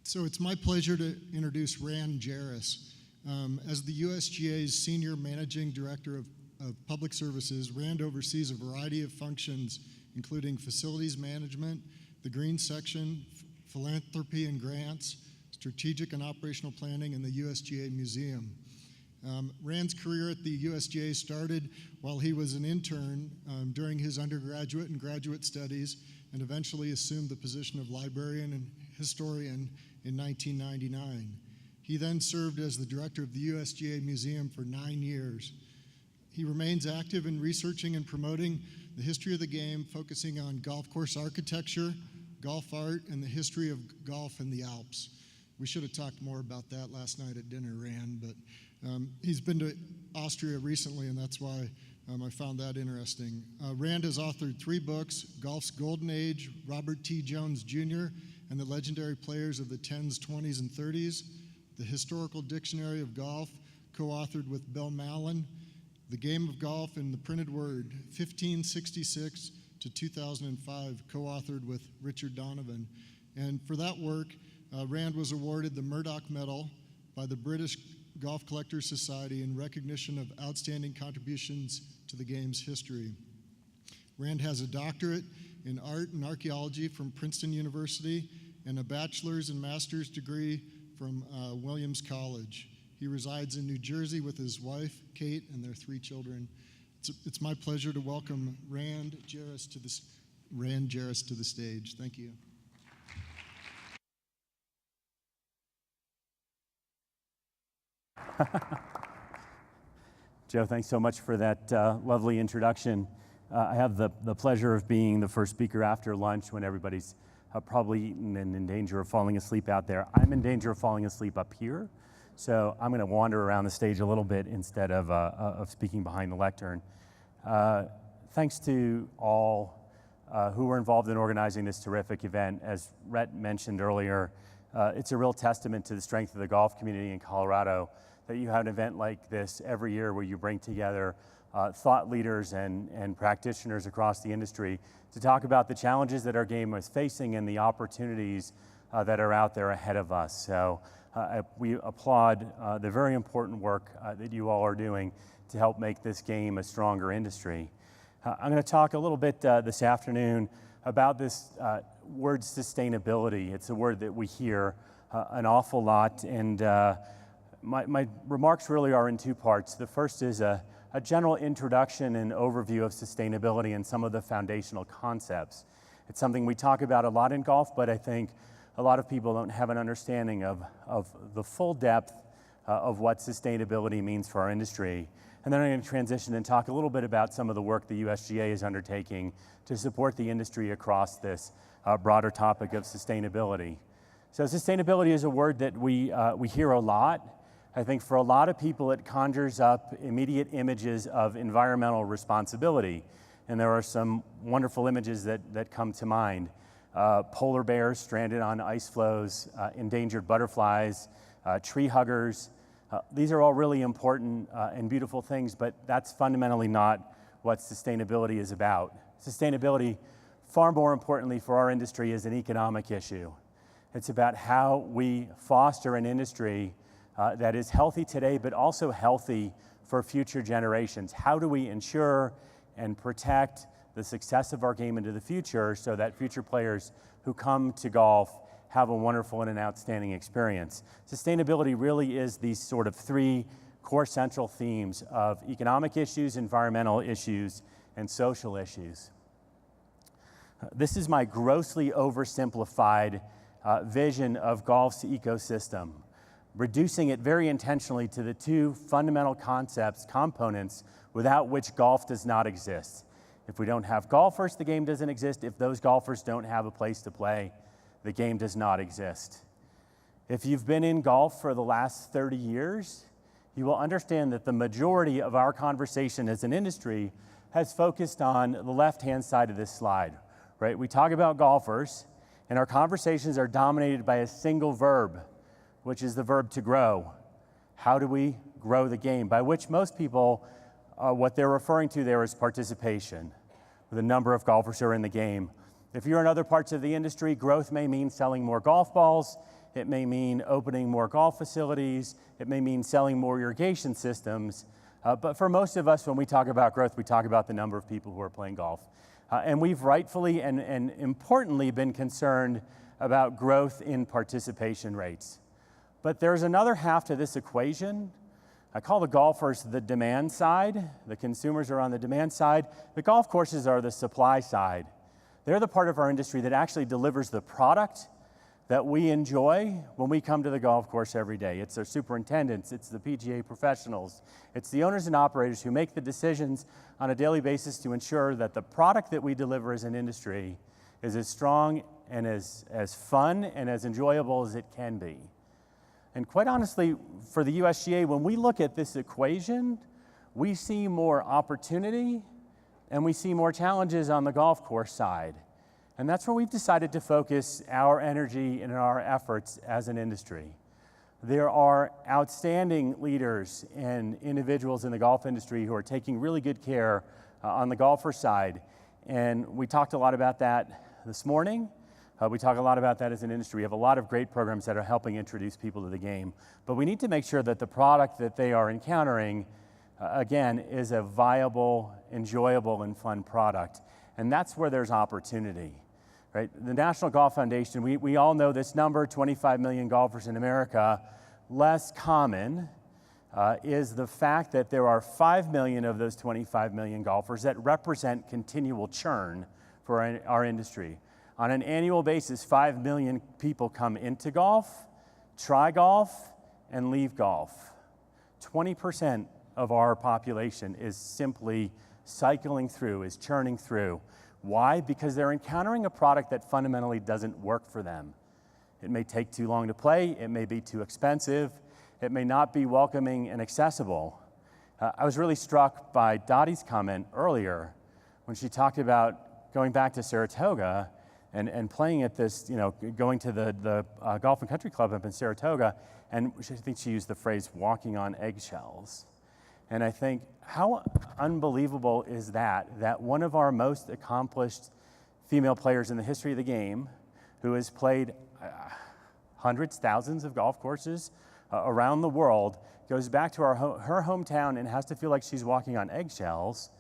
So it's my pleasure to introduce Rand Jerris. As the USGA's Senior Managing Director of Public Services, Rand oversees a variety of functions, including facilities management, the Green Section, philanthropy and grants, strategic and operational planning, and the USGA Museum. Rand's career at the USGA started while he was an intern during his undergraduate and graduate studies, and eventually assumed the position of librarian and historian in 1999. He then served as the director of the USGA Museum for 9 years. He remains active in researching and promoting the history of the game, focusing on golf course architecture, golf art, and the history of golf in the Alps. We should have talked more about that last night at dinner, Rand, but he's been to Austria recently, and that's why I found that interesting. Rand has authored 3 books: Golf's Golden Age, Robert T. Jones Jr., and the Legendary Players of the 10s, 20s, and 30s, The Historical Dictionary of Golf, co-authored with Bill Mallon, The Game of Golf in the Printed Word, 1566 to 2005, co-authored with Richard Donovan. And for that work, Rand was awarded the Murdoch Medal by the British Golf Collectors Society in recognition of outstanding contributions to the game's history. Rand has a doctorate in art and archaeology from Princeton University and a bachelor's and master's degree from Williams College. He resides in New Jersey with his wife, Kate, and their 3 children. It's my pleasure to welcome Rand Jerris to the stage. Thank you. Joe, thanks so much for that lovely introduction. I have the pleasure of being the first speaker after lunch when everybody's probably eaten and in danger of falling asleep out there. I'm in danger of falling asleep up here, so I'm going to wander around the stage a little bit instead of speaking behind the lectern. Thanks to all who were involved in organizing this terrific event. As Rhett mentioned earlier, it's a real testament to the strength of the golf community in Colorado that you have an event like this every year where you bring together thought leaders and practitioners across the industry to talk about the challenges that our game is facing and the opportunities that are out there ahead of us. So we applaud the very important work that you all are doing to help make this game a stronger industry. I'm going to talk a little bit this afternoon about this word sustainability. It's a word that we hear an awful lot, and my remarks really are in 2 parts. The first is a general introduction and overview of sustainability and some of the foundational concepts. It's something we talk about a lot in golf, but I think a lot of people don't have an understanding of the full depth of what sustainability means for our industry. And then I'm going to transition and talk a little bit about some of the work the USGA is undertaking to support the industry across this broader topic of sustainability. So sustainability is a word that we hear a lot. I think for a lot of people it conjures up immediate images of environmental responsibility. And there are some wonderful images that come to mind. Polar bears stranded on ice floes, endangered butterflies, tree huggers. These are all really important and beautiful things, but that's fundamentally not what sustainability is about. Sustainability, far more importantly for our industry, is an economic issue. It's about how we foster an industry that is healthy today, but also healthy for future generations. How do we ensure and protect the success of our game into the future so that future players who come to golf have a wonderful and an outstanding experience? Sustainability really is these sort of 3 core central themes of economic issues, environmental issues, and social issues. This is my grossly oversimplified vision of golf's ecosystem, reducing it very intentionally to the 2 fundamental components without which golf does not exist. If we don't have golfers, the game doesn't exist. If those golfers don't have a place to play, the game does not exist. If you've been in golf for the last 30 years, you will understand that the majority of our conversation as an industry has focused on the left-hand side of this slide, right? We talk about golfers, and our conversations are dominated by a single verb, which is the verb to grow. How do we grow the game? By which most people, what they're referring to there is participation, the number of golfers who are in the game. If you're in other parts of the industry, growth may mean selling more golf balls. It may mean opening more golf facilities. It may mean selling more irrigation systems. But for most of us, when we talk about growth, we talk about the number of people who are playing golf. And we've rightfully and importantly been concerned about growth in participation rates. But there's another half to this equation. I call the golfers the demand side. The consumers are on the demand side. The golf courses are the supply side. They're the part of our industry that actually delivers the product that we enjoy when we come to the golf course every day. It's our superintendents, it's the PGA professionals, it's the owners and operators who make the decisions on a daily basis to ensure that the product that we deliver as an industry is as strong and as fun and as enjoyable as it can be. And quite honestly, for the USGA, when we look at this equation, we see more opportunity and we see more challenges on the golf course side. And that's where we've decided to focus our energy and our efforts as an industry. There are outstanding leaders and individuals in the golf industry who are taking really good care on the golfer side. And we talked a lot about that this morning. We talk a lot about that as an industry. We have a lot of great programs that are helping introduce people to the game. But we need to make sure that the product that they are encountering, again, is a viable, enjoyable, and fun product. And that's where there's opportunity. Right? The National Golf Foundation, we all know this number, 25 million golfers in America. Less common is the fact that there are 5 million of those 25 million golfers that represent continual churn for our industry. On an annual basis, 5 million people come into golf, try golf, and leave golf. 20% of our population is simply cycling through, is churning through. Why? Because they're encountering a product that fundamentally doesn't work for them. It may take too long to play, it may be too expensive, it may not be welcoming and accessible. I was really struck by Dottie's comment earlier when she talked about going back to Saratoga and playing at this, going to the Golf and Country Club up in Saratoga, and I think she used the phrase walking on eggshells. And I think, how unbelievable is that one of our most accomplished female players in the history of the game, who has played hundreds, thousands of golf courses around the world, goes back to her hometown and has to feel like she's walking on eggshells,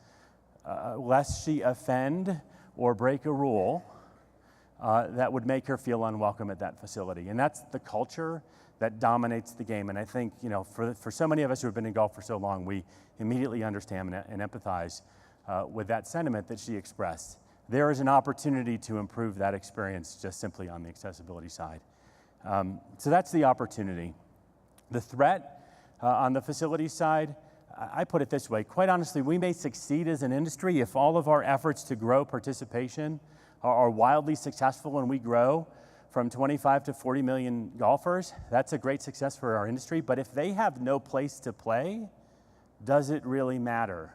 lest she offend or break a rule that would make her feel unwelcome at that facility. And that's the culture that dominates the game. And I think, for so many of us who have been in golf for so long, we immediately understand and empathize with that sentiment that she expressed. There is an opportunity to improve that experience just simply on the accessibility side. So that's the opportunity. The threat on the facility side, I put it this way, quite honestly, we may succeed as an industry if all of our efforts to grow participation are wildly successful and we grow from 25 to 40 million golfers. That's a great success for our industry, but if they have no place to play, does it really matter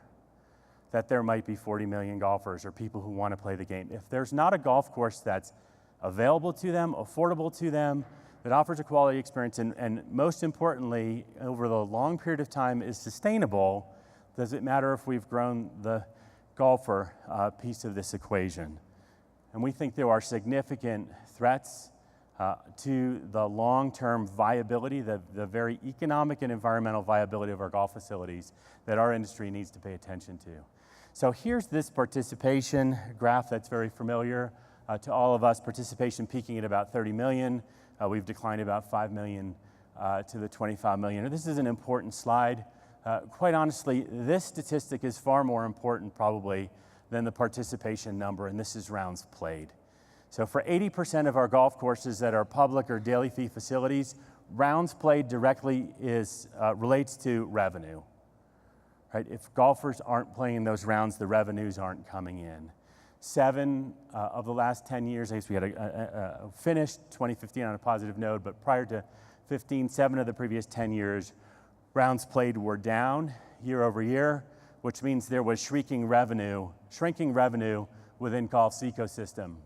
that there might be 40 million golfers or people who want to play the game? If there's not a golf course that's available to them, affordable to them, that offers a quality experience, and most importantly, over the long period of time is sustainable, does it matter if we've grown the golfer piece of this equation? And we think there are significant threats to the long-term viability, the very economic and environmental viability of our golf facilities that our industry needs to pay attention to. So here's this participation graph that's very familiar to all of us, participation peaking at about 30 million. We've declined about 5 million to the 25 million. This is an important slide. Quite honestly, this statistic is far more important probably than the participation number, and this is rounds played. So for 80% of our golf courses that are public or daily fee facilities, rounds played directly relates to revenue. Right? If golfers aren't playing those rounds, the revenues aren't coming in. 7 of the last 10 years, I guess we had finished 2015 on a positive note, but prior to 15, 7 of the previous 10 years, rounds played were down year over year, which means there was shrinking revenue within golf's ecosystem.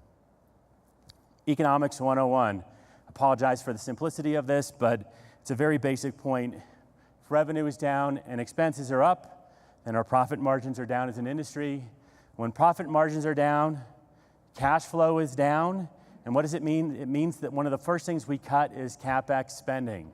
Economics 101. Apologize for the simplicity of this, but it's a very basic point. If revenue is down and expenses are up, then our profit margins are down as an industry. When profit margins are down, cash flow is down, And what does it mean? It means that one of the first things we cut is CapEx spending.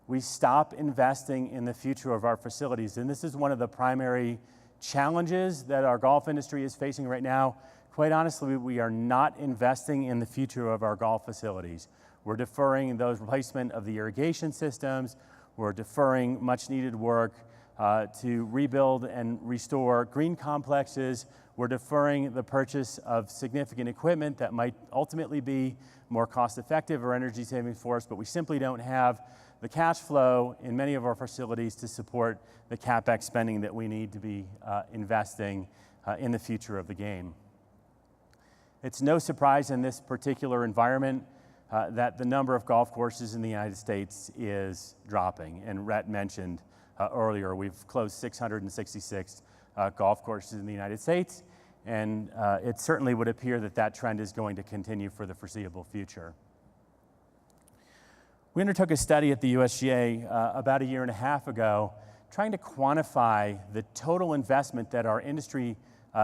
We stop investing in the future of our facilities. And this is one of the primary challenges that our golf industry is facing right now. Quite honestly, we are not investing in the future of our golf facilities. We're deferring those replacement of the irrigation systems. We're deferring much needed work to rebuild and restore green complexes. We're deferring the purchase of significant equipment that might ultimately be more cost effective or energy saving for us, but we simply don't have the cash flow in many of our facilities to support the CapEx spending that we need to be investing in the future of the game. It's no surprise in this particular environment that the number of golf courses in the United States is dropping. And Rhett mentioned earlier, we've closed 666 golf courses in the United States, and it certainly would appear that that trend is going to continue for the foreseeable future. We undertook a study at the USGA about a year and a half ago, trying to quantify the total investment that our industry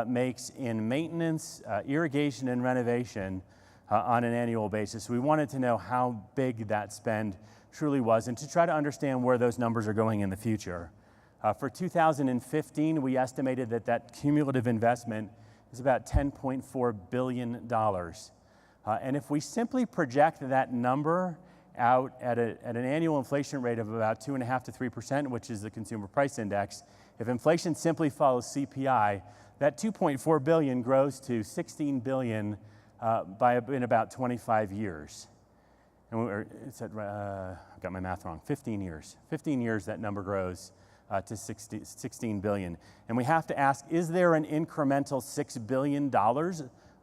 makes in maintenance, irrigation, and renovation on an annual basis. We wanted to know how big that spend truly was and to try to understand where those numbers are going in the future. For 2015, we estimated that that cumulative investment is about $10.4 billion. And if we simply project that number out at an annual inflation rate of about 2.5% to 3%, which is the Consumer Price Index, if inflation simply follows CPI, that $2.4 billion grows to $16 billion in about 25 years. And I got my math wrong, 15 years. 15 years, that number grows to 16 billion. And we have to ask, is there an incremental $6 billion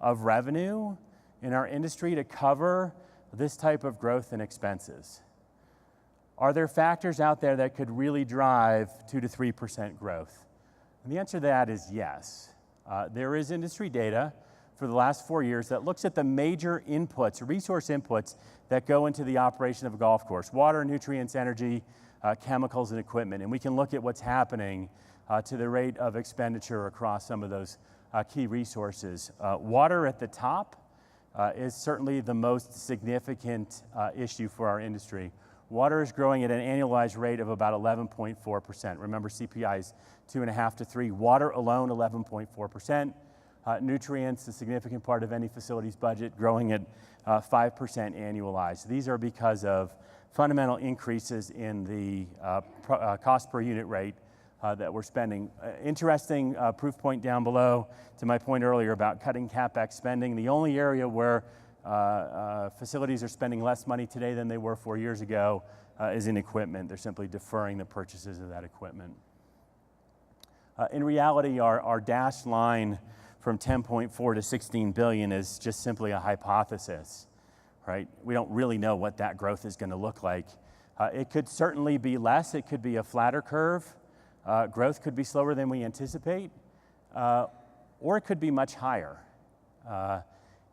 of revenue in our industry to cover this type of growth and expenses? Are there factors out there that could really drive 2 to 3% growth? And the answer to that is yes. There is industry data for the last 4 years that looks at the major inputs, resource inputs that go into the operation of a golf course: water, nutrients, energy, chemicals, and equipment. And we can look at what's happening to the rate of expenditure across some of those key resources. Water at the top is certainly the most significant issue for our industry. Water is growing at an annualized rate of about 11.4%. Remember, CPI is 2.5 to 3. Water alone, 11.4%. Nutrients, a significant part of any facility's budget, growing at 5% annualized. These are because of fundamental increases in the cost per unit rate that we're spending. Interesting proof point down below to my point earlier about cutting CapEx spending. The only area where facilities are spending less money today than they were 4 years ago is in equipment. They're simply deferring the purchases of that equipment. In reality, our dashed line from 10.4 to 16 billion is just simply a hypothesis, right? We don't really know what that growth is going to look like. It could certainly be less. It could be a flatter curve. Growth could be slower than we anticipate, or it could be much higher.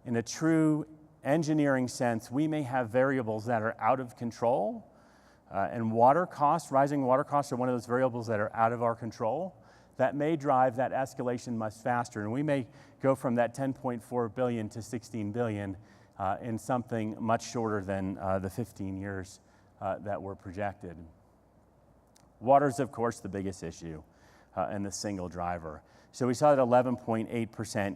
In a true engineering sense, we may have variables that are out of control, and rising water costs are one of those variables that are out of our control that may drive that escalation much faster. And we may go from that 10.4 billion to 16 billion in something much shorter than the 15 years that were projected. Water is, of course, the biggest issue and the single driver. So we saw that 11.8%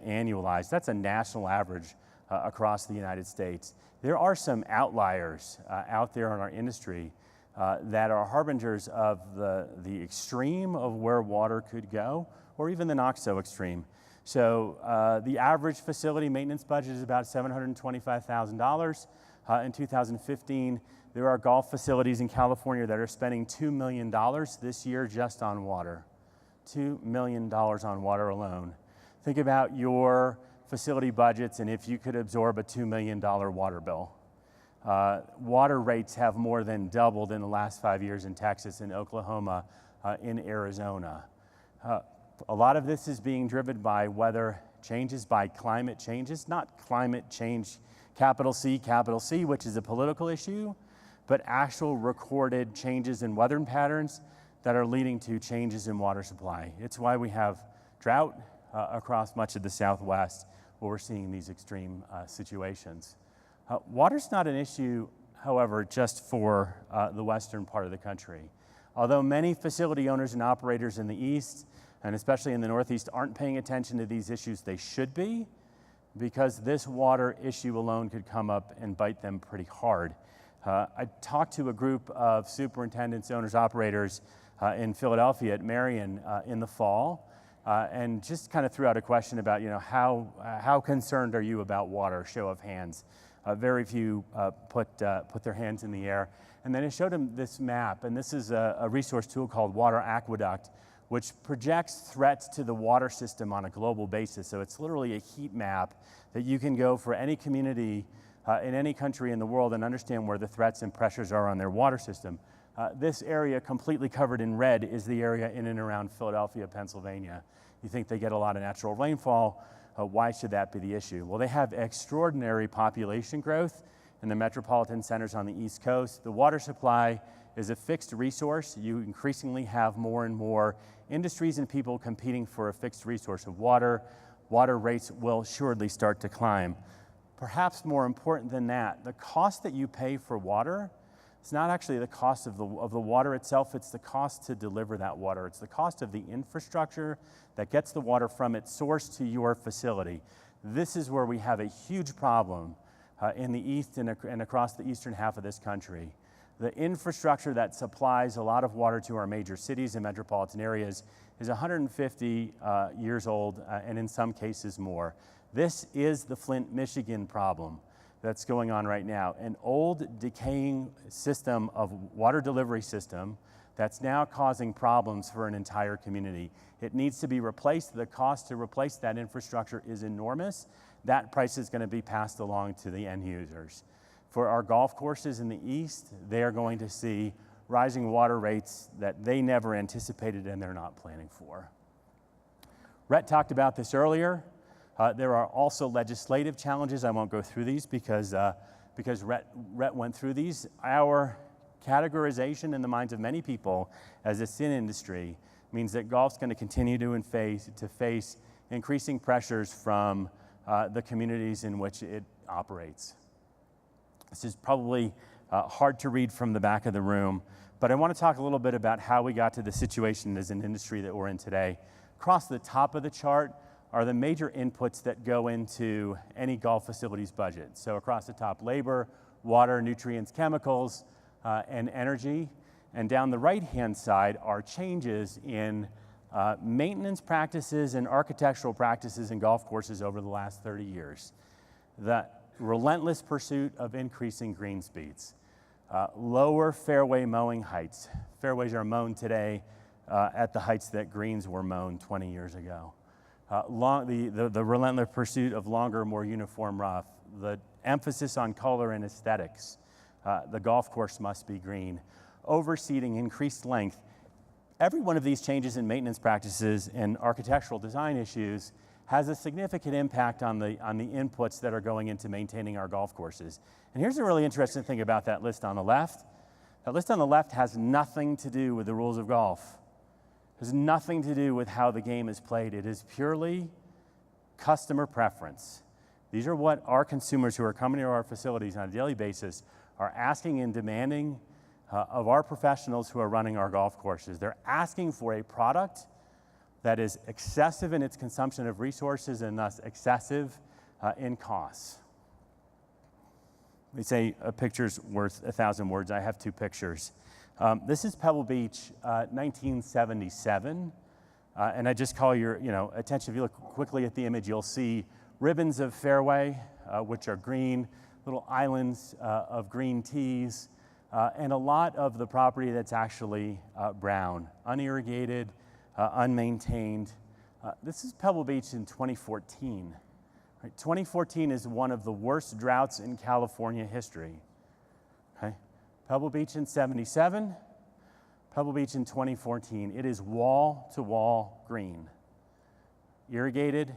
annualized. That's a national average across the United States. There are some outliers out there in our industry that are harbingers of the extreme of where water could go, or even the not so extreme. So the average facility maintenance budget is about $725,000. In 2015, there are golf facilities in California that are spending $2 million this year just on water. $2 million on water alone. Think about your facility budgets and if you could absorb a $2 million water bill. Water rates have more than doubled in the last 5 years in Texas, in Oklahoma, in Arizona. A lot of this is being driven by weather changes, by climate changes, not climate change, capital C, which is a political issue, but actual recorded changes in weather patterns that are leading to changes in water supply. It's why we have drought across much of the Southwest, where we're seeing these extreme situations. Water's not an issue, however, just for the western part of the country. Although many facility owners and operators in the east, and especially in the northeast, aren't paying attention to these issues, they should be, because this water issue alone could come up and bite them pretty hard. I talked to a group of superintendents, owners, operators in Philadelphia at Marion in the fall, and just kind of threw out a question about, how concerned are you about water? Show of hands. Very few put their hands in the air. And then I showed them this map, and this is a resource tool called Water Aqueduct, which projects threats to the water system on a global basis. So it's literally a heat map that you can go for any community in any country in the world and understand where the threats and pressures are on their water system. This area completely covered in red is the area in and around Philadelphia, Pennsylvania. You think they get a lot of natural rainfall. Why should that be the issue? Well, they have extraordinary population growth in the metropolitan centers on the East Coast. The water supply is a fixed resource. You increasingly have more and more industries and people competing for a fixed resource of water. Water rates will assuredly start to climb. Perhaps more important than that, the cost that you pay for water, it's not actually the cost of the water itself, it's the cost to deliver that water. It's the cost of the infrastructure that gets the water from its source to your facility. This is where we have a huge problem in the east and across the eastern half of this country. The infrastructure that supplies a lot of water to our major cities and metropolitan areas is 150 years old, and in some cases more. This is the Flint, Michigan problem that's going on right now. An old, decaying system of water delivery system that's now causing problems for an entire community. It needs to be replaced. The cost to replace that infrastructure is enormous. That price is going to be passed along to the end users. For our golf courses in the east, they are going to see rising water rates that they never anticipated and they're not planning for. Rhett talked about this earlier. There are also legislative challenges. I won't go through these because Rhett went through these. Our categorization in the minds of many people as a sin industry means that golf's going to continue to face increasing pressures from the communities in which it operates. This is probably hard to read from the back of the room, but I want to talk a little bit about how we got to the situation as an industry that we're in today. Across the top of the chart are the major inputs that go into any golf facility's budget. So across the top, labor, water, nutrients, chemicals, and energy. And down the right-hand side are changes in maintenance practices and architectural practices in golf courses over the last 30 years. The relentless pursuit of increasing green speeds. Lower fairway mowing heights. Fairways are mown today at the heights that greens were mown 20 years ago. The relentless pursuit of longer, more uniform rough. The emphasis on color and aesthetics. The golf course must be green. Overseeding, increased length. Every one of these changes in maintenance practices and architectural design issues has a significant impact on the inputs that are going into maintaining our golf courses. And here's a really interesting thing about that list on the left. That list on the left has nothing to do with the rules of golf. It has nothing to do with how the game is played. It is purely customer preference. These are what our consumers who are coming to our facilities on a daily basis are asking and demanding of our professionals who are running our golf courses. They're asking for a product that is excessive in its consumption of resources and thus excessive in costs. They say a picture's worth 1,000 words. I have two pictures. This is Pebble Beach, 1977. And I just call your attention. If you look quickly at the image, you'll see ribbons of fairway, which are green, little islands of green tees, and a lot of the property that's actually brown, unirrigated, unmaintained. This is Pebble Beach in 2014. Right? 2014 is one of the worst droughts in California history. Okay? Pebble Beach in 77, Pebble Beach in 2014. It is wall-to-wall green. Irrigated,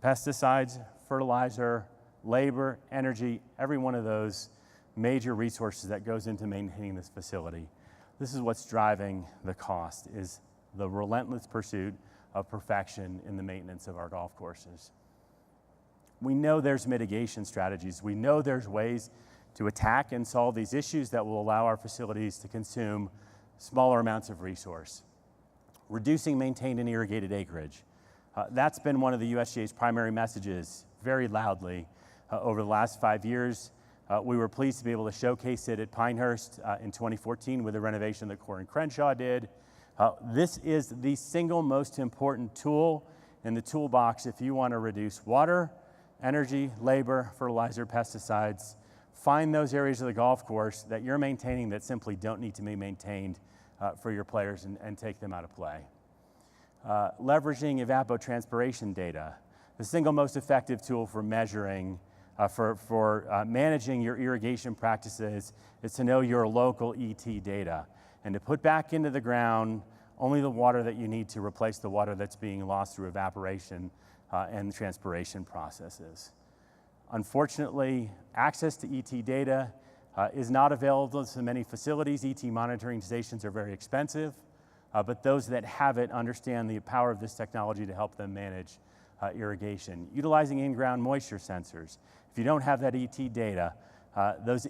pesticides, fertilizer, labor, energy, every one of those major resources that goes into maintaining this facility. This is what's driving the cost, is the relentless pursuit of perfection in the maintenance of our golf courses. We know there's mitigation strategies. We know there's ways to attack and solve these issues that will allow our facilities to consume smaller amounts of resource. Reducing maintained and irrigated acreage. That's been one of the USGA's primary messages very loudly over the last 5 years. We were pleased to be able to showcase it at Pinehurst in 2014 with the renovation that Corey and Crenshaw did. This is the single most important tool in the toolbox if you want to reduce water, energy, labor, fertilizer, pesticides. Find those areas of the golf course that you're maintaining that simply don't need to be maintained for your players and take them out of play. Leveraging evapotranspiration data. The single most effective tool for measuring, for managing your irrigation practices is to know your local ET data and to put back into the ground only the water that you need to replace the water that's being lost through evaporation and transpiration processes. Unfortunately, access to ET data is not available to many facilities. ET monitoring stations are very expensive, but those that have it understand the power of this technology to help them manage irrigation. Utilizing in-ground moisture sensors. If you don't have that ET data, those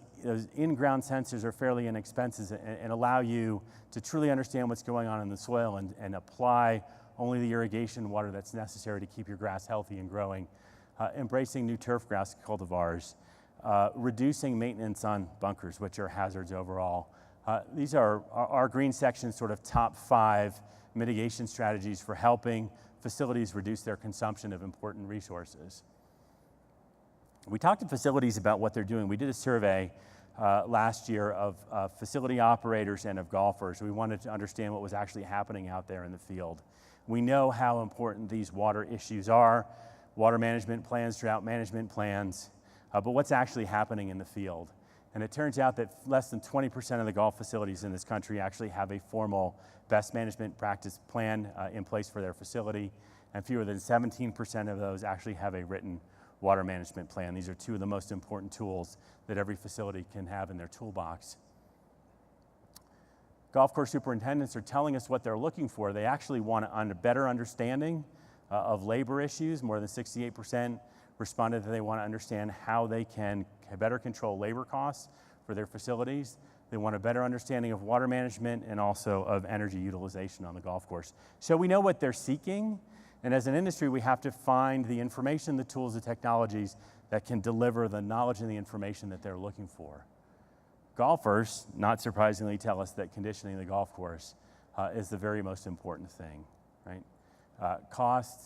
in-ground sensors are fairly inexpensive and allow you to truly understand what's going on in the soil and apply only the irrigation water that's necessary to keep your grass healthy and growing. Embracing new turf grass cultivars. Reducing maintenance on bunkers, which are hazards overall. These are our green section's sort of top 5 mitigation strategies for helping facilities reduce their consumption of important resources. We talked to facilities about what they're doing. We did a survey last year of facility operators and of golfers. We wanted to understand what was actually happening out there in the field. We know how important these water issues are, water management plans, drought management plans, but what's actually happening in the field. And it turns out that less than 20% of the golf facilities in this country actually have a formal best management practice plan in place for their facility, and fewer than 17% of those actually have a written water management plan. These are 2 of the most important tools that every facility can have in their toolbox. Golf course superintendents are telling us what they're looking for. They actually want a better understanding of labor issues. More than 68% responded that they want to understand how they can better control labor costs for their facilities. They want a better understanding of water management and also of energy utilization on the golf course. So we know what they're seeking, and as an industry, we have to find the information, the tools, the technologies that can deliver the knowledge and the information that they're looking for. Golfers, not surprisingly, tell us that conditioning the golf course is the very most important thing, right? Cost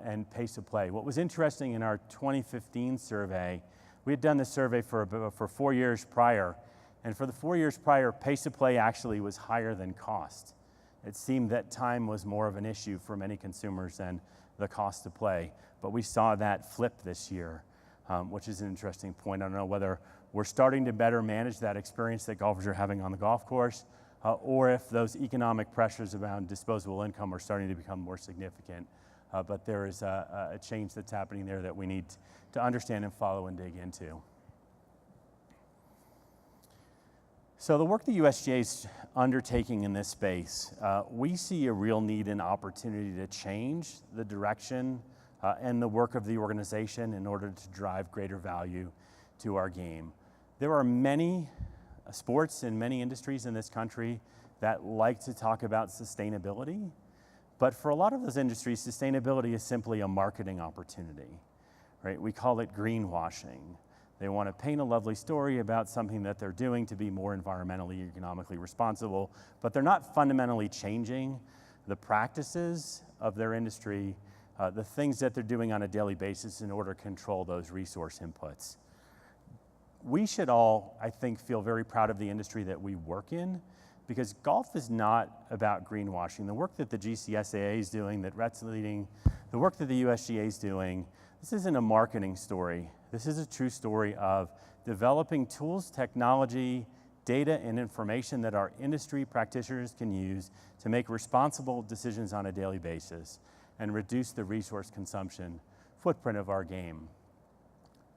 and pace of play. What was interesting in our 2015 survey, we had done this survey for 4 years prior, and for the 4 years prior, pace of play actually was higher than cost. It seemed that time was more of an issue for many consumers than the cost to play, but we saw that flip this year, which is an interesting point. I don't know whether we're starting to better manage that experience that golfers are having on the golf course, or if those economic pressures around disposable income are starting to become more significant. But there is a change that's happening there that we need to understand and follow and dig into. So the work the USGA is undertaking in this space, we see a real need and opportunity to change the direction and the work of the organization in order to drive greater value to our game. There are many sports and many industries in this country that like to talk about sustainability, but for a lot of those industries, sustainability is simply a marketing opportunity, right? We call it greenwashing. They want to paint a lovely story about something that they're doing to be more environmentally, economically responsible, but they're not fundamentally changing the practices of their industry, the things that they're doing on a daily basis in order to control those resource inputs. We should all, I think, feel very proud of the industry that we work in, because golf is not about greenwashing. The work that the GCSAA is doing, that Rhett's leading, the work that the USGA is doing, this isn't a marketing story. This is a true story of developing tools, technology, data, and information that our industry practitioners can use to make responsible decisions on a daily basis and reduce the resource consumption footprint of our game.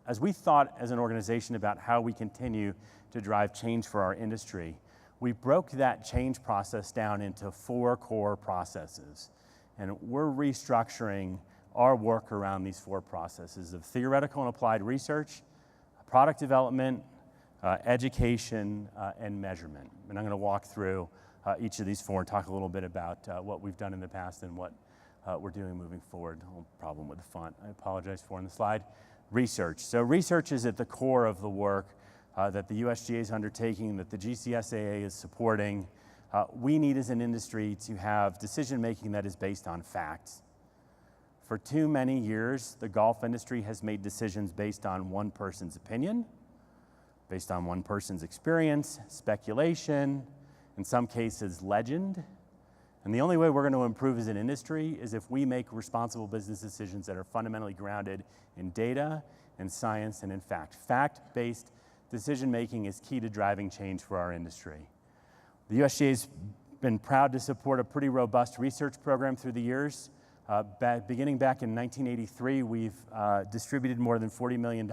As we thought as an organization about how we continue to drive change for our industry, we broke that change process down into 4 core processes. And we're restructuring our work around these 4 processes of theoretical and applied research, product development, education, and measurement. And I'm going to walk through each of these 4 and talk a little bit about what we've done in the past and what we're doing moving forward. A little problem with the font, I apologize for on the slide. Research. So research is at the core of the work that the USGA is undertaking, that the GCSAA is supporting. We need as an industry to have decision-making that is based on facts. For too many years, the golf industry has made decisions based on one person's opinion, based on one person's experience, speculation, in some cases legend. And the only way we're going to improve as an industry is if we make responsible business decisions that are fundamentally grounded in data and science and in fact. Fact-based decision-making is key to driving change for our industry. The USGA has been proud to support a pretty robust research program through the years. Beginning back in 1983, we've distributed more than $40 million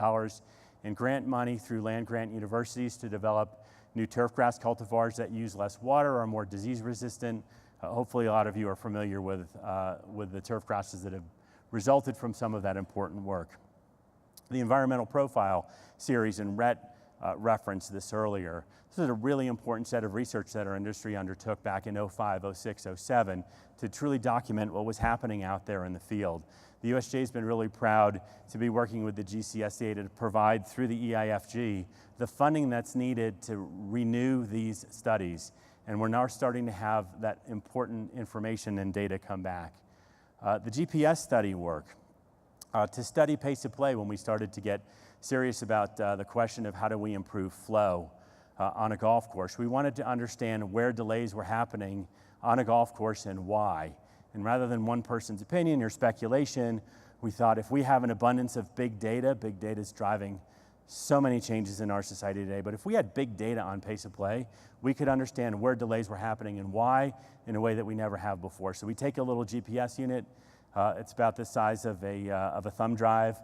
in grant money through land-grant universities to develop new turfgrass cultivars that use less water, are more disease-resistant. Hopefully a lot of you are familiar with the turf grasses that have resulted from some of that important work. The Environmental Profile series, and Rhett referenced this earlier. This is a really important set of research that our industry undertook back in 05, 06, 07 to truly document what was happening out there in the field. The USGA has been really proud to be working with the GCSAA to provide through the EIFG the funding that's needed to renew these studies. And we're now starting to have that important information and data come back. The GPS study work, to study pace of play when we started to get serious about the question of how do we improve flow on a golf course. We wanted to understand where delays were happening on a golf course and why. And rather than one person's opinion or speculation, we thought if we have an abundance of big data is driving so many changes in our society today, but if we had big data on pace of play, we could understand where delays were happening and why in a way that we never have before. So we take a little GPS unit, it's about the size of a thumb drive,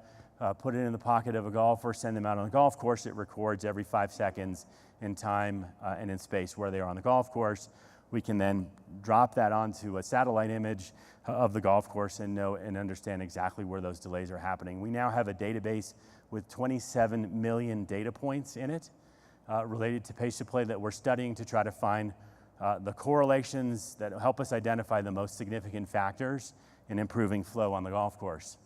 put it in the pocket of a golfer, send them out on the golf course. It records every 5 seconds in time and in space where they are on the golf course. We can then drop that onto a satellite image of the golf course and know and understand exactly where those delays are happening. We now have a database with 27 million data points in it related to pace of play that we're studying to try to find the correlations that help us identify the most significant factors in improving flow on the golf course.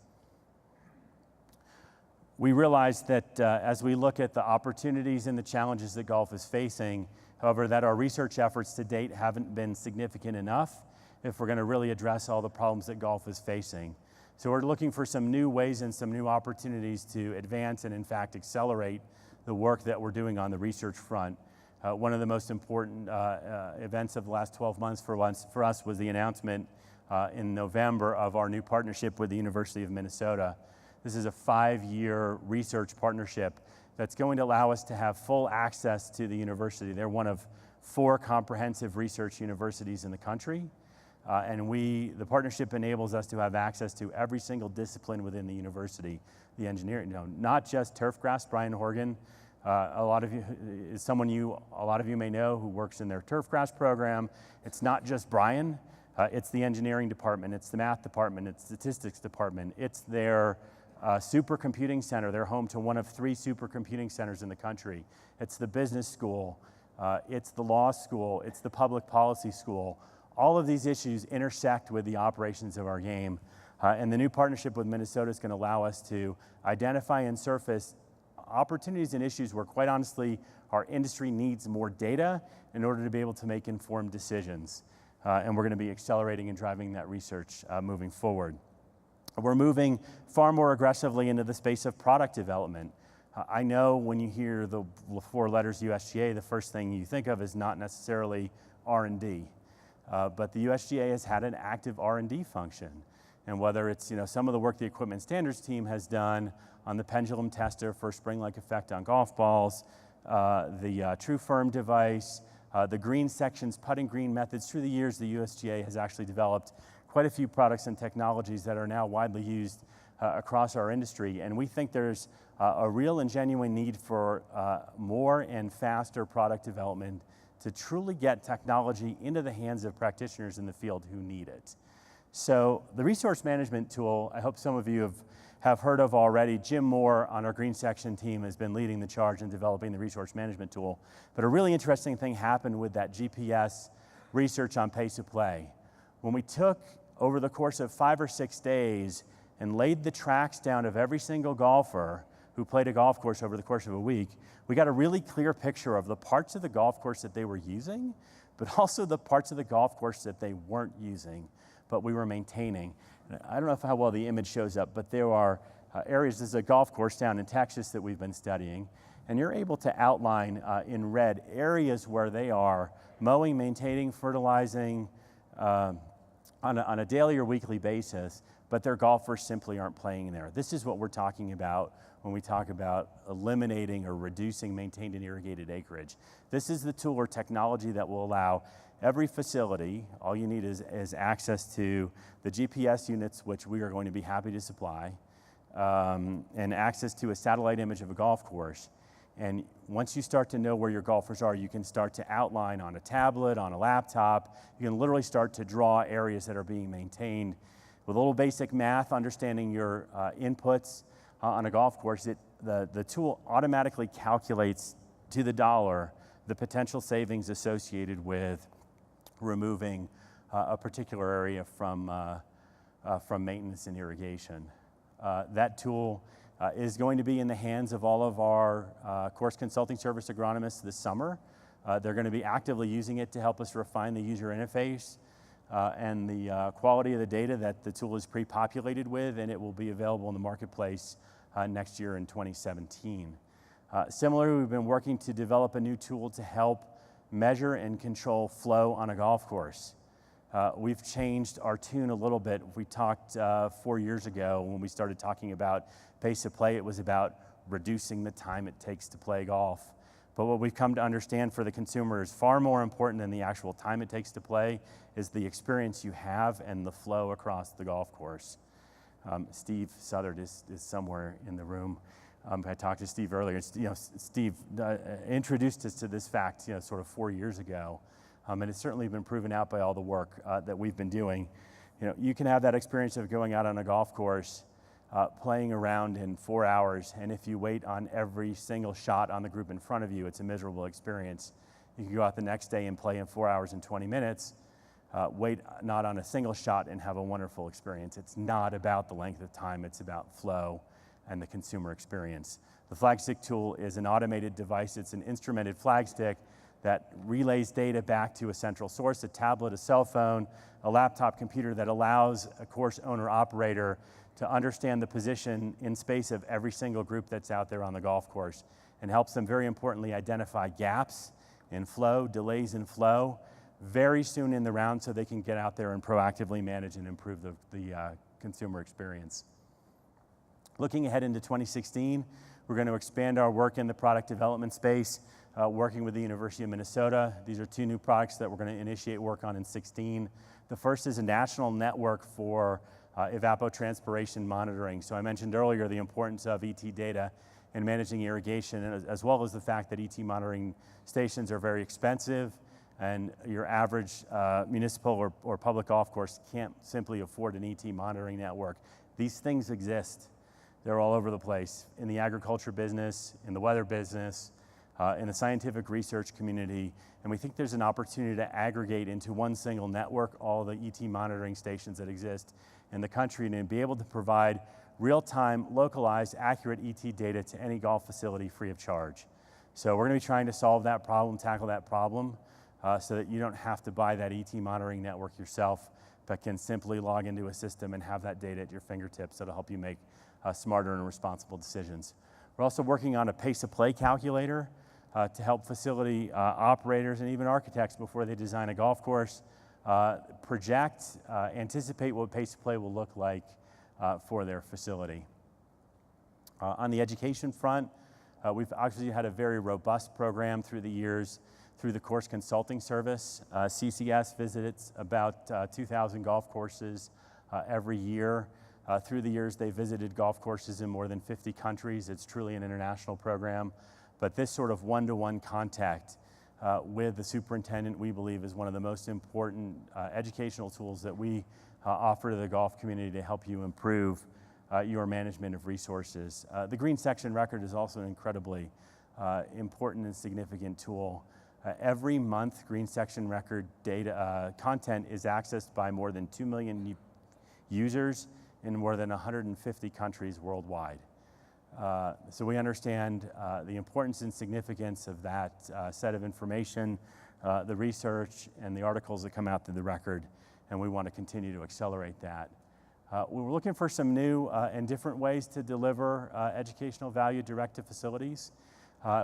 We realize that as we look at the opportunities and the challenges that golf is facing, however, that our research efforts to date haven't been significant enough if we're going to really address all the problems that golf is facing. So we're looking for some new ways and some new opportunities to advance and in fact accelerate the work that we're doing on the research front. One of the most important events of the last 12 months for us was the announcement in November of our new partnership with the University of Minnesota. This is a 5-year research partnership that's going to allow us to have full access to the university. They're one of 4 comprehensive research universities in the country. And the partnership enables us to have access to every single discipline within the university. The engineering, not just turf grass. Brian Horgan, a lot of you may know who works in their turf grass program. It's not just Brian, it's the engineering department, it's the math department, it's the statistics department, it's their supercomputing center. They're home to one of 3 supercomputing centers in the country. It's the business school, it's the law school, it's the public policy school. All of these issues intersect with the operations of our game. And the new partnership with Minnesota is going to allow us to identify and surface opportunities and issues where, quite honestly, our industry needs more data in order to be able to make informed decisions. And we're going to be accelerating and driving that research moving forward. We're moving far more aggressively into the space of product development. I know when you hear the 4 letters USGA, the first thing you think of is not necessarily R&D. But the USGA has had an active R&D function. And whether it's some of the work the equipment standards team has done on the pendulum tester for spring-like effect on golf balls, the True Firm device, the green sections, putting green methods, through the years the USGA has actually developed quite a few products and technologies that are now widely used across our industry. And we think there's a real and genuine need for more and faster product development to truly get technology into the hands of practitioners in the field who need it. So the resource management tool, I hope some of you have heard of already. Jim Moore on our green section team has been leading the charge in developing the resource management tool. But a really interesting thing happened with that GPS research on pace of play. When we took, over the course of 5 or 6 days, and laid the tracks down of every single golfer who played a golf course over the course of a week, we got a really clear picture of the parts of the golf course that they were using, but also the parts of the golf course that they weren't using, but we were maintaining. I don't know how well the image shows up, but there are areas, there's a golf course down in Texas that we've been studying, and you're able to outline in red areas where they are mowing, maintaining, fertilizing on a daily or weekly basis, but their golfers simply aren't playing there. This is what we're talking about when we talk about eliminating or reducing maintained and irrigated acreage. This is the tool or technology that will allow every facility, all you need is access to the GPS units, which we are going to be happy to supply, and access to a satellite image of a golf course. And once you start to know where your golfers are, you can start to outline on a tablet, on a laptop. You can literally start to draw areas that are being maintained. With a little basic math, understanding your inputs on a golf course, the tool automatically calculates to the dollar the potential savings associated with removing a particular area from maintenance and irrigation. That tool is going to be in the hands of all of our course consulting service agronomists this summer. They're going to be actively using it to help us refine the user interface and the quality of the data that the tool is pre-populated with, and it will be available in the marketplace next year in 2017. Similarly, we've been working to develop a new tool to help measure and control flow on a golf course. We've changed our tune a little bit. We talked 4 years ago when we started talking about pace of play. It was about reducing the time it takes to play golf. But what we've come to understand for the consumer is far more important than the actual time it takes to play is the experience you have and the flow across the golf course. Steve Southard is somewhere in the room. I talked to Steve earlier. Steve introduced us to this fact, sort of 4 years ago. And it's certainly been proven out by all the work that we've been doing. You can have that experience of going out on a golf course, playing around in 4 hours, and if you wait on every single shot on the group in front of you, it's a miserable experience. You can go out the next day and play in 4 hours and 20 minutes, wait not on a single shot and have a wonderful experience. It's not about the length of time, it's about flow and the consumer experience. The Flagstick tool is an automated device. It's an instrumented flagstick that relays data back to a central source, a tablet, a cell phone, a laptop computer that allows a course owner operator to understand the position in space of every single group that's out there on the golf course, and helps them very importantly identify gaps in flow, delays in flow, very soon in the round so they can get out there and proactively manage and improve the consumer experience. Looking ahead into 2016, we're going to expand our work in the product development space, working with the University of Minnesota. These are 2 new products that we're going to initiate work on in 2016. The first is a national network for evapotranspiration monitoring. So I mentioned earlier the importance of ET data in managing irrigation, as well as the fact that ET monitoring stations are very expensive, and your average municipal or public golf course can't simply afford an ET monitoring network. These things exist. They're all over the place, in the agriculture business, in the weather business, in the scientific research community, and we think there's an opportunity to aggregate into one single network all the ET monitoring stations that exist in the country and be able to provide real-time, localized, accurate ET data to any golf facility free of charge. So we're going to be trying to solve that problem, tackle that problem, so that you don't have to buy that ET monitoring network yourself, but can simply log into a system and have that data at your fingertips that'll help you make smarter and responsible decisions. We're also working on a pace of play calculator to help facility operators and even architects before they design a golf course project, anticipate what pace of play will look like for their facility. On the education front, we've actually had a very robust program through the years through the course consulting service. CCS visits about 2,000 golf courses every year. Through the years, they visited golf courses in more than 50 countries. It's truly an international program. But this sort of one-to-one contact with the superintendent, we believe, is one of the most important educational tools that we offer to the golf community to help you improve your management of resources. The green section record is also an incredibly important and significant tool. Every month, green section record data content is accessed by more than 2 million users in more than 150 countries worldwide. So we understand the importance and significance of that set of information, the research and the articles that come out through the record, and we want to continue to accelerate that. We were looking for some new and different ways to deliver educational value direct to facilities.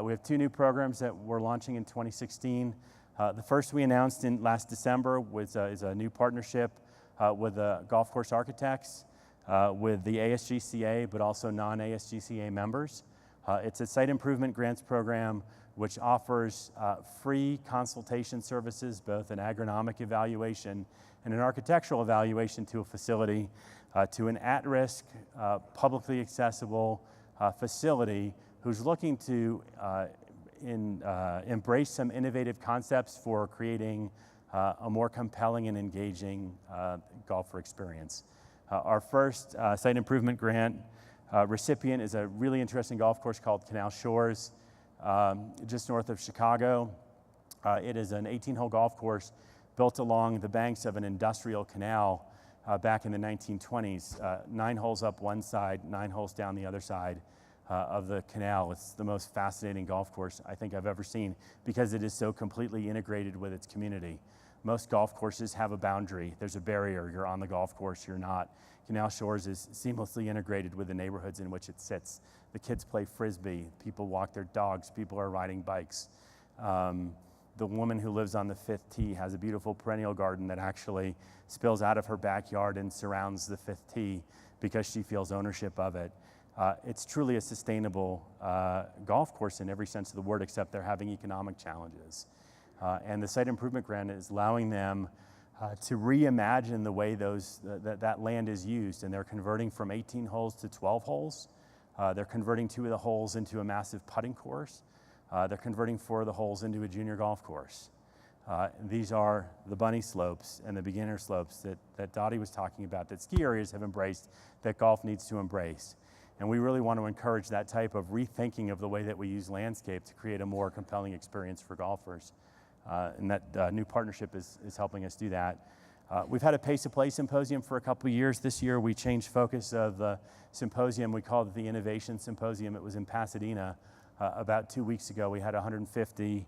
We have 2 new programs that we're launching in 2016. The first we announced in last December is a new partnership with the golf course architects, with the ASGCA, but also non-ASGCA members. It's a site improvement grants program which offers free consultation services, both an agronomic evaluation and an architectural evaluation to a facility, to an at-risk, publicly accessible facility who's looking to embrace some innovative concepts for creating a more compelling and engaging golfer experience. Our first site improvement grant recipient is a really interesting golf course called Canal Shores, just north of Chicago. It is an 18-hole golf course built along the banks of an industrial canal back in the 1920s. 9 holes up one side, 9 holes down the other side of the canal. It's the most fascinating golf course I think I've ever seen because it is so completely integrated with its community. Most golf courses have a boundary. There's a barrier. You're on the golf course, you're not. Canal Shores is seamlessly integrated with the neighborhoods in which it sits. The kids play Frisbee, people walk their dogs, people are riding bikes. The woman who lives on the 5th tee has a beautiful perennial garden that actually spills out of her backyard and surrounds the 5th tee because she feels ownership of it. It's truly a sustainable golf course in every sense of the word, except they're having economic challenges. And the site improvement grant is allowing them to reimagine the way that land is used, and they're converting from 18 holes to 12 holes. They're converting 2 of the holes into a massive putting course. They're converting 4 of the holes into a junior golf course. These are the bunny slopes and the beginner slopes that Dottie was talking about, that ski areas have embraced, that golf needs to embrace. And we really want to encourage that type of rethinking of the way that we use landscape to create a more compelling experience for golfers. And that new partnership is helping us do that. We've had a Pace of Play symposium for a couple of years. This year we changed focus of the symposium. We called it the Innovation Symposium. It was in Pasadena about 2 weeks ago. We had 150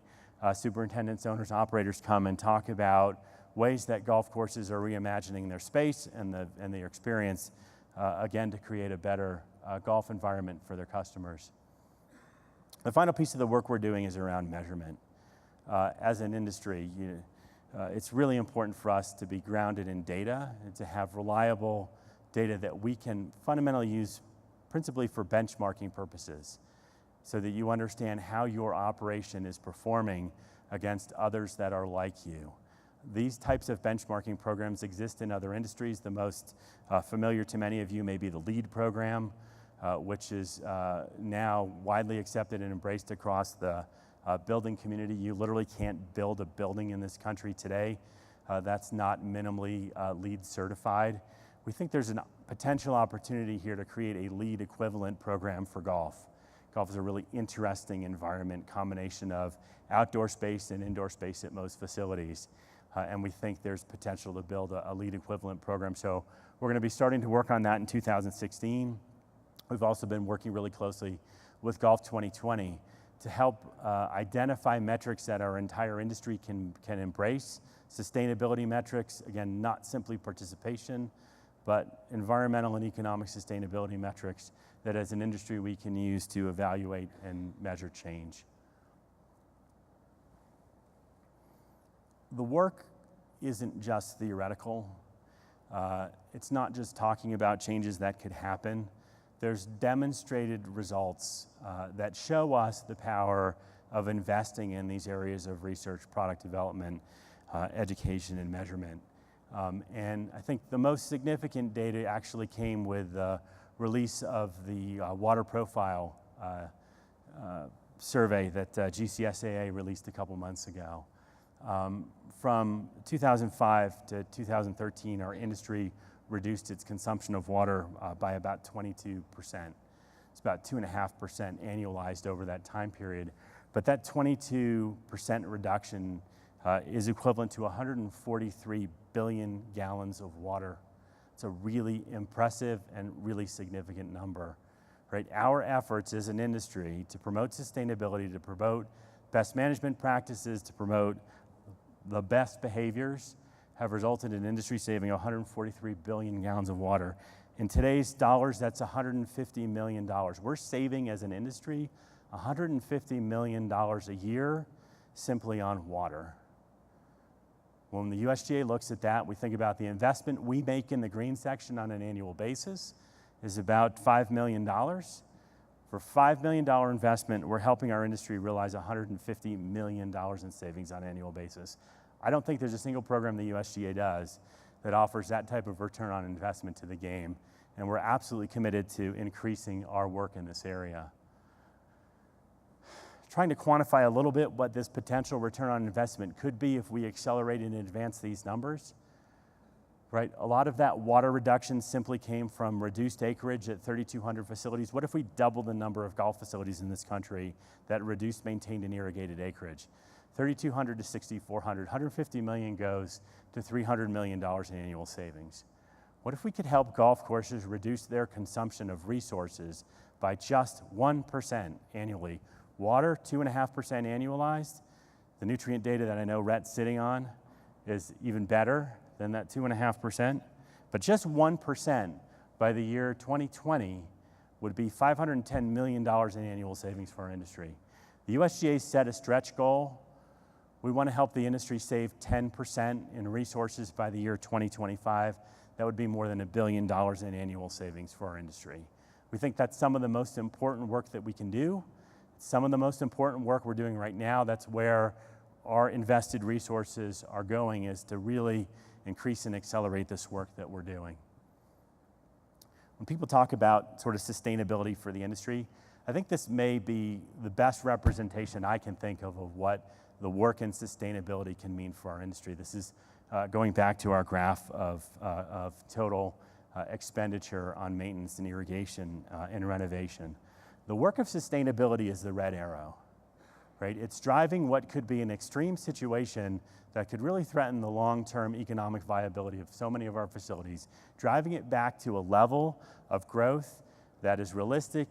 superintendents, owners, operators come and talk about ways that golf courses are reimagining their space and their experience, again, to create a better golf environment for their customers. The final piece of the work we're doing is around measurement. As an industry, it's really important for us to be grounded in data and to have reliable data that we can fundamentally use principally for benchmarking purposes, so that you understand how your operation is performing against others that are like you. These types of benchmarking programs exist in other industries. The most familiar to many of you may be the LEED program, which is now widely accepted and embraced across the building community. You literally can't build a building in this country today that's not minimally LEED certified. We think there's a potential opportunity here to create a LEED equivalent program for golf. Golf is a really interesting environment, combination of outdoor space and indoor space at most facilities. And we think there's potential to build a LEED equivalent program. So we're going to be starting to work on that in 2016. We've also been working really closely with Golf 2020 to help identify metrics that our entire industry can embrace. Sustainability metrics, again, not simply participation, but environmental and economic sustainability metrics that as an industry we can use to evaluate and measure change. The work isn't just theoretical. It's not just talking about changes that could happen. There's demonstrated results that show us the power of investing in these areas of research, product development, education, and measurement. And I think the most significant data actually came with the release of the water profile survey that GCSAA released a couple months ago. From 2005 to 2013, our industry reduced its consumption of water by about 22%. It's about 2.5% annualized over that time period. But that 22% reduction is equivalent to 143 billion gallons of water. It's a really impressive and really significant number, right? Our efforts as an industry to promote sustainability, to promote best management practices, to promote the best behaviors have resulted in industry saving 143 billion gallons of water. In today's dollars, that's $150 million. We're saving as an industry $150 million a year simply on water. When the USGA looks at that, we think about the investment we make in the green section on an annual basis is about $5 million. For $5 million investment, we're helping our industry realize $150 million in savings on an annual basis. I don't think there's a single program the USGA does that offers that type of return on investment to the game, and we're absolutely committed to increasing our work in this area. Trying to quantify a little bit what this potential return on investment could be if we accelerate and advance these numbers, right? A lot of that water reduction simply came from reduced acreage at 3,200 facilities. What if we double the number of golf facilities in this country that reduced, maintained, and irrigated acreage? 3,200 to 6,400, 150 million goes to $300 million in annual savings. What if we could help golf courses reduce their consumption of resources by just 1% annually? Water, 2.5% annualized. The nutrient data that I know Rhett's sitting on is even better than that 2.5%. But just 1% by the year 2020 would be $510 million in annual savings for our industry. The USGA set a stretch goal. We want to help the industry save 10% in resources by the year 2025. That would be more than $1 billion in annual savings for our industry. We think that's some of the most important work that we can do. Some of the most important work we're doing right now, that's where our invested resources are going, is to really increase and accelerate this work that we're doing. When people talk about sort of sustainability for the industry, I think this may be the best representation I can think of what the work in sustainability can mean for our industry. This is going back to our graph of total expenditure on maintenance and irrigation and renovation. The work of sustainability is the red arrow, right? It's driving what could be an extreme situation that could really threaten the long-term economic viability of so many of our facilities, driving it back to a level of growth that is realistic,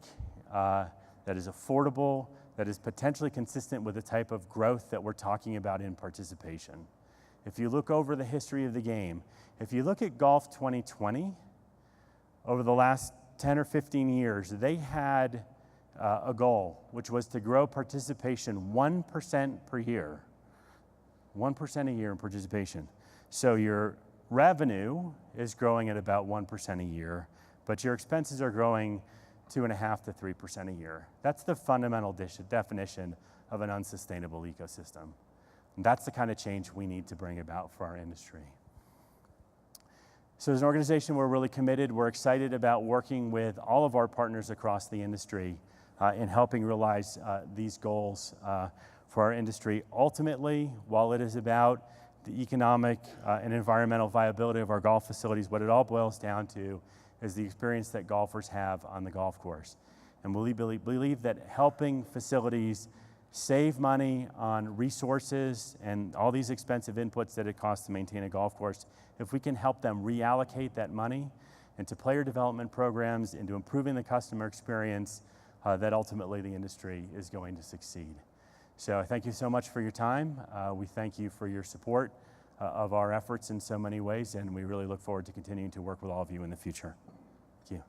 that is affordable, that is potentially consistent with the type of growth that we're talking about in participation. If you look over the history of the game, if you look at Golf 2020, over the last 10 or 15 years, they had a goal, which was to grow participation 1% per year. 1% a year in participation. So your revenue is growing at about 1% a year, but your expenses are growing 2.5% to 3% a year. That's the fundamental definition of an unsustainable ecosystem. And that's the kind of change we need to bring about for our industry. So as an organization, we're really committed. We're excited about working with all of our partners across the industry in helping realize these goals for our industry. Ultimately, while it is about the economic and environmental viability of our golf facilities, what it all boils down to is the experience that golfers have on the golf course. And we believe that helping facilities save money on resources and all these expensive inputs that it costs to maintain a golf course, if we can help them reallocate that money into player development programs, into improving the customer experience, that ultimately the industry is going to succeed. So I thank you so much for your time. We thank you for your support of our efforts in so many ways, and we really look forward to continuing to work with all of you in the future. Thank you.